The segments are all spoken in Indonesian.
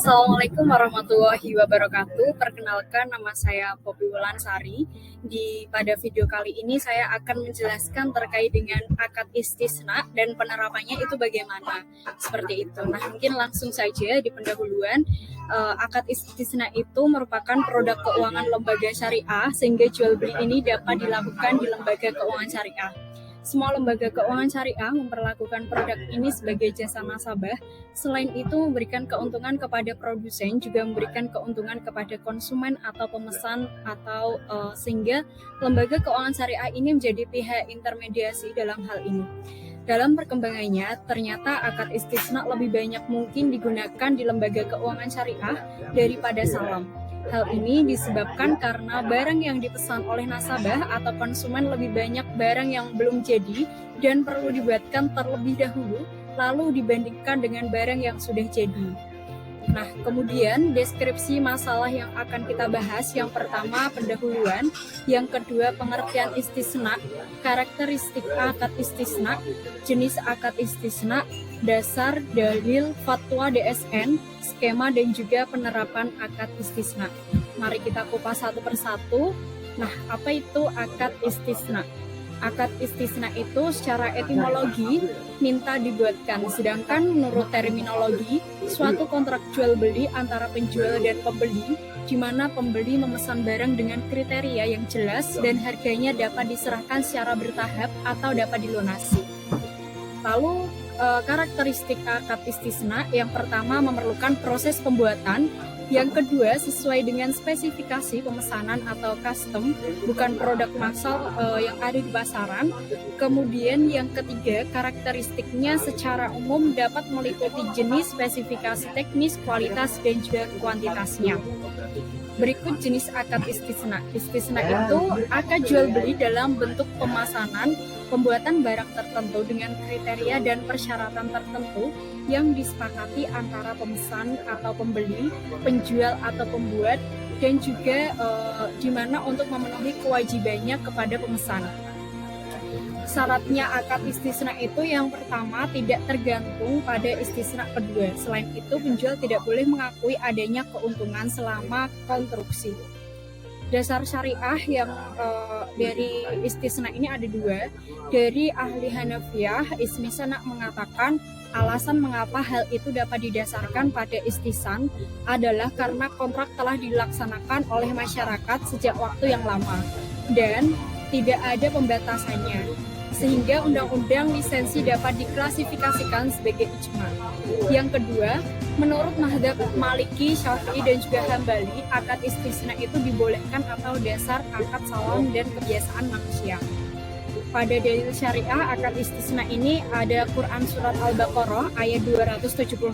Assalamualaikum warahmatullahi wabarakatuh. Perkenalkan, nama saya Poppy Wulansari. Pada video kali ini saya akan menjelaskan terkait dengan akad istisna dan penerapannya itu bagaimana. Seperti itu. Nah, mungkin langsung saja di pendahuluan. Akad istisna itu merupakan produk keuangan lembaga syariah, sehingga jual beli ini dapat dilakukan di lembaga keuangan syariah. Semua lembaga keuangan syariah memperlakukan produk ini sebagai jasa nasabah. Selain itu, memberikan keuntungan kepada produsen, juga memberikan keuntungan kepada konsumen atau pemesan, atau sehingga lembaga keuangan syariah ini menjadi pihak intermediasi dalam hal ini. Dalam perkembangannya, ternyata akad istisna lebih banyak mungkin digunakan di lembaga keuangan syariah daripada salam. Hal ini disebabkan karena barang yang dipesan oleh nasabah atau konsumen lebih banyak barang yang belum jadi dan perlu dibuatkan terlebih dahulu, lalu dibandingkan dengan barang yang sudah jadi. Nah, kemudian deskripsi masalah yang akan kita bahas, yang pertama pendahuluan, yang kedua pengertian istisna, karakteristik akad istisna, jenis akad istisna, dasar, dalil, fatwa DSN, skema dan juga penerapan akad istisna. Mari kita kupas satu persatu. Nah, apa itu akad istisna? Akad istisna itu secara etimologi minta dibuatkan, sedangkan menurut terminologi suatu kontrak jual beli antara penjual dan pembeli, di mana pembeli memesan barang dengan kriteria yang jelas dan harganya dapat diserahkan secara bertahap atau dapat dilunasi. Lalu karakteristik akad istisna, yang pertama memerlukan proses pembuatan, yang kedua sesuai dengan spesifikasi pemesanan atau custom, bukan produk massal yang ada di pasaran. Kemudian yang ketiga, karakteristiknya secara umum dapat meliputi jenis, spesifikasi teknis, kualitas, dan juga kuantitasnya. Berikut jenis akad istisna. Istisna itu akad jual beli dalam bentuk pemasanan, pembuatan barang tertentu dengan kriteria dan persyaratan tertentu yang disepakati antara pemesan atau pembeli, penjual atau pembuat, dan juga di mana untuk memenuhi kewajibannya kepada pemesan. Syaratnya akad istisna itu yang pertama tidak tergantung pada istisna kedua. Selain itu, penjual tidak boleh mengakui adanya keuntungan selama konstruksi. Dasar syariah yang dari istisna ini ada dua. Dari ahli Hanafiyah, Ismi Sanak mengatakan alasan mengapa hal itu dapat didasarkan pada istisan adalah karena kontrak telah dilaksanakan oleh masyarakat sejak waktu yang lama dan tidak ada pembatasannya, sehingga undang-undang lisensi dapat diklasifikasikan sebagai ijma. Yang kedua, menurut mazhab Maliki, Syafi'i, dan juga Hambali, akad istisna itu dibolehkan atau dasar akad salam dan kebiasaan manusia. Pada dalil syariah akad istisna ini ada Quran Surat Al-Baqarah ayat 275.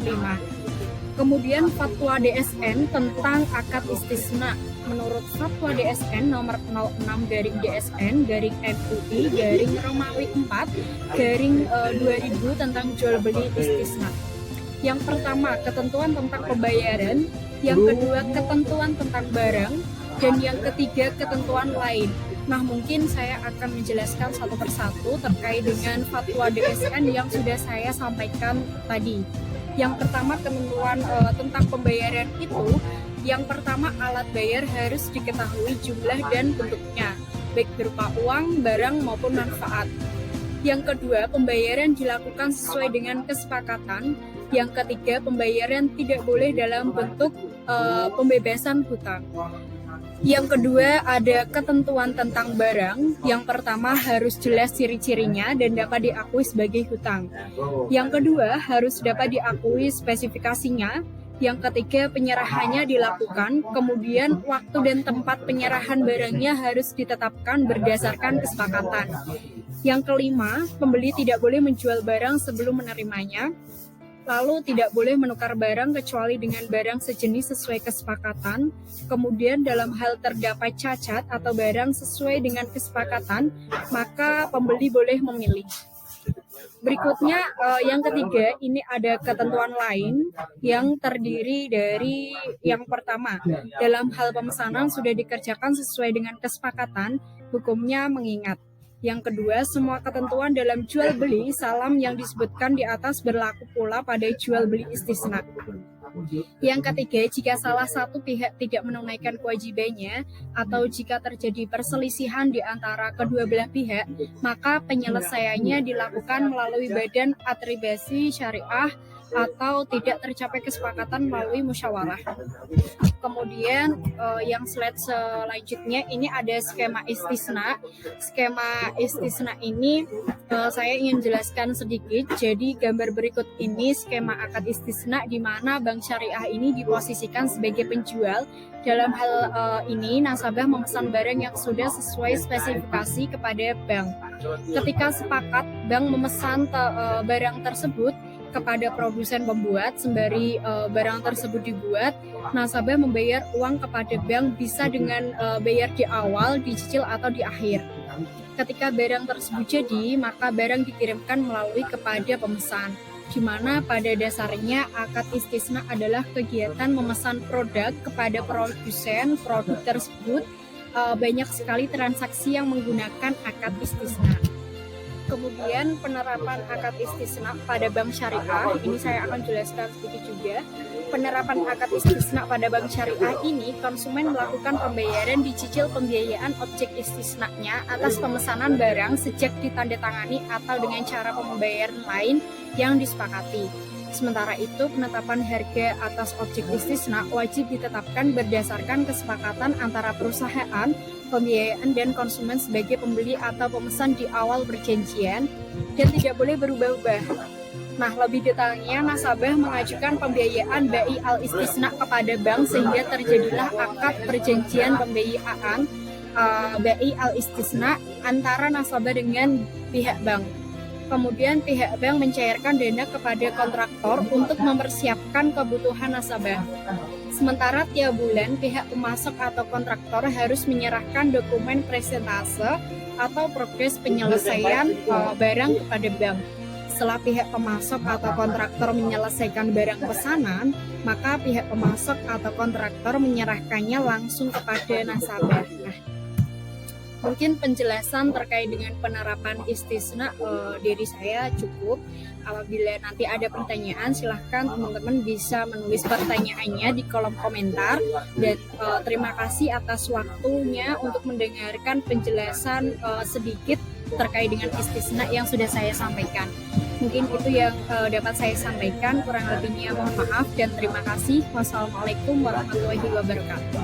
Kemudian fatwa DSN tentang akad istisna. Menurut fatwa DSN nomor 06/DSN/MUI/Romawi 4/2000 tentang jual beli istisna. Yang pertama, ketentuan tentang pembayaran, yang kedua ketentuan tentang barang, dan yang ketiga ketentuan lain. Nah, mungkin saya akan menjelaskan satu persatu terkait dengan fatwa DSN yang sudah saya sampaikan tadi. Yang pertama, ketentuan tentang pembayaran itu, yang pertama alat bayar harus diketahui jumlah dan bentuknya, baik berupa uang, barang maupun manfaat. Yang kedua, pembayaran dilakukan sesuai dengan kesepakatan. Yang ketiga, pembayaran tidak boleh dalam bentuk pembebasan hutang. Yang kedua, ada ketentuan tentang barang. Yang pertama, harus jelas ciri-cirinya dan dapat diakui sebagai hutang. Yang kedua, harus dapat diakui spesifikasinya. Yang ketiga, penyerahannya dilakukan. Kemudian, waktu dan tempat penyerahan barangnya harus ditetapkan berdasarkan kesepakatan. Yang kelima, pembeli tidak boleh menjual barang sebelum menerimanya. Lalu tidak boleh menukar barang kecuali dengan barang sejenis sesuai kesepakatan. Kemudian dalam hal terdapat cacat atau barang sesuai dengan kesepakatan, maka pembeli boleh memilih. Berikutnya yang ketiga, ini ada ketentuan lain yang terdiri dari yang pertama, dalam hal pemesanan sudah dikerjakan sesuai dengan kesepakatan, hukumnya mengingat. Yang kedua, semua ketentuan dalam jual beli salam yang disebutkan di atas berlaku pula pada jual beli istisna. Yang ketiga, jika salah satu pihak tidak menunaikan kewajibannya atau jika terjadi perselisihan di antara kedua belah pihak, maka penyelesaiannya dilakukan melalui badan atribusi syariah atau tidak tercapai kesepakatan melalui musyawarah. Kemudian yang slide selanjutnya ini ada skema istisna. Skema istisna ini saya ingin jelaskan sedikit. Jadi gambar berikut ini skema akad istisna di mana bank syariah ini diposisikan sebagai penjual. Dalam hal ini nasabah memesan barang yang sudah sesuai spesifikasi kepada bank. Ketika sepakat bank memesan barang tersebut kepada produsen pembuat, sembari barang tersebut dibuat, nasabah membayar uang kepada bank bisa dengan bayar di awal, dicicil atau di akhir. Ketika barang tersebut jadi, maka barang dikirimkan melalui kepada pemesan, di mana pada dasarnya akad istisna adalah kegiatan memesan produk kepada produsen produk tersebut. Banyak sekali transaksi yang menggunakan akad istisna. Kemudian penerapan akad istisna pada bank syariah, ini saya akan jelaskan sedikit juga. Penerapan akad istisna pada bank syariah ini, konsumen melakukan pembayaran dicicil pembiayaan objek istisnanya atas pemesanan barang sejak ditandatangani atau dengan cara pembayaran lain yang disepakati. Sementara itu, penetapan harga atas objek istisna wajib ditetapkan berdasarkan kesepakatan antara perusahaan, pembiayaan, dan konsumen sebagai pembeli atau pemesan di awal perjanjian dan tidak boleh berubah-ubah. Nah, lebih detailnya, nasabah mengajukan pembiayaan BI al-istisna kepada bank sehingga terjadilah akad perjanjian pembiayaan BI al-istisna antara nasabah dengan pihak bank. Kemudian pihak bank mencairkan dana kepada kontraktor untuk mempersiapkan kebutuhan nasabah. Sementara tiap bulan pihak pemasok atau kontraktor harus menyerahkan dokumen presentase atau progres penyelesaian barang kepada bank. Setelah pihak pemasok atau kontraktor menyelesaikan barang pesanan, maka pihak pemasok atau kontraktor menyerahkannya langsung kepada nasabah. Nah, mungkin penjelasan terkait dengan penerapan istisna dari saya cukup. Apabila nanti ada pertanyaan, silahkan teman-teman bisa menulis pertanyaannya di kolom komentar. Dan terima kasih atas waktunya untuk mendengarkan penjelasan sedikit terkait dengan istisna yang sudah saya sampaikan. Mungkin itu yang dapat saya sampaikan, kurang lebihnya mohon maaf dan terima kasih. Wassalamualaikum warahmatullahi wabarakatuh.